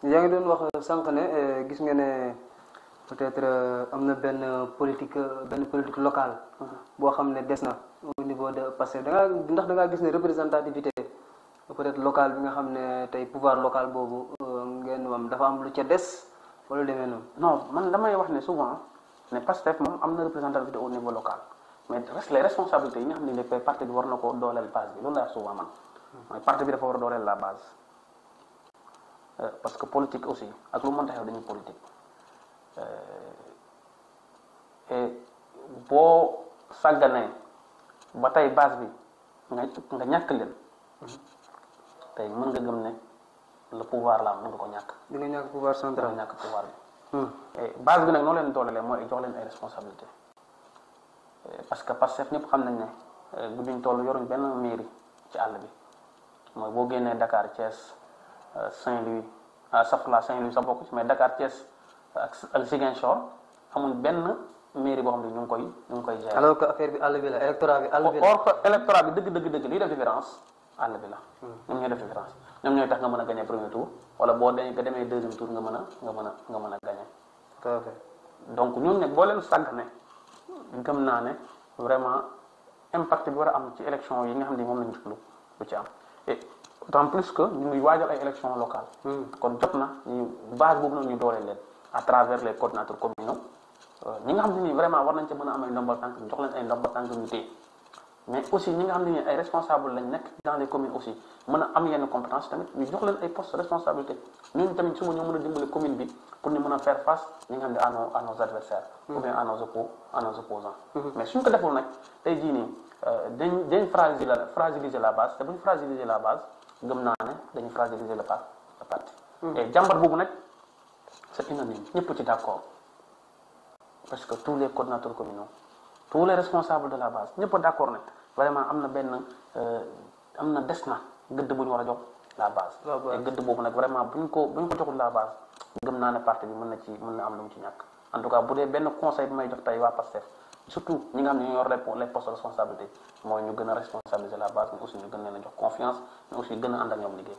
yaa ngi doon wax sànq ne gis nga ne peut-être am na benn politique locale. boo xam ne des na au niveau de parce que ndax da ngaa gis ne représentativité peut-être locale bi nga xam ne tey pouvoir local boobu ngeen am dafa am lu ca des wala demee noonu. non man damay wax ne souvent ne Pastef moom am na représentativité au niveau local mais les responsabilités yi nga xam ne les parti bi war na ko dooleel base bi loolu laa souvent man. mooy parti bi dafa war a dooleel la base. parce que politique aussi ak lu mën taxew dañuy politique et boo sàgganee ba tey base bi nga ñàkk leen tey mën nga gëm ne le pouvoir la mën nga ko ñàkk. di nga ñàkk pouvoir central nga ñàkk pouvoir bi. et base bi nag noo leen doolelee mooy jox leen ay responsabilité parce que Pastef ñëpp xam nañ ne guddiñ toll yoruñ benn mairie ci àll bi mooy boo génnee Dakar Thiès. Saint-Louis safla Saint-Louis sa bokk ci mais Dakar Thiès ak Ziguinchor amul benn mairie boo xam ne ñu ngi koy gérer. alors que affaire bi àll bi la électorat bi àll bi la. or que électorat bi dëgg liy def différence àll bi la. ñoom ñooy def différence ñoom ñooy tax nga mën a gagner premier tour wala boo demee deuxième tour nga mën a gagner. tout à fait. donc ñoom nag boo leen sàggane gëm naa ne vraiment impact bi war a am ci élection yi nga xam ne moom lañu jublu du ci am et d'autant plus que ñu ngi waajal ay élections locales. kon jot na ñu base boobu noonu ñu dooleel leen à travers les coordinateurs communaux ñi nga xam ne nii vraiment war nañ ci mën a am ay ndombal tànk ñu jox leen ay ndombal tànk ñu téye mais aussi ñi nga xam ne nii ay responsables lañ nekk dans les communes aussi mën a am yenn compétence tamit ñu jox leen ay postes de responsabilité ñooñu tamit suba ñoo mën a dimbale commune bi pour ñu mën a faire face ñi nga xam ne à nos adversaires ou bien à nos opposants mais suñ ko deful nag tey jii nii dañ fragiliser la base te buñ fragiliser la base gëm naa ne dañuy fragiliser le parti. et jàmbat boobu nag c'est unanime ñëpp ci d'accord parce que tous les coordinateurs communaux tous les responsables de la base ñëpp d'accord ne vraiment am na des na gëdd bu ñu war a jox la base. et gëdd boobu nag vraiment bu ñu ko joxul la base gëm naa ne parti bi mën na am lu mu ci ñàkk en tout cas bu dee benn conseil bi may jox tey waa Pastef surtout ñi nga xam ne ñoo yor les postes de responsabilité mooy ñu gën a responsabiliser la base mais aussi ñu gën leen a jox confiance mais aussi gën a ànd ak ñoom liggéey.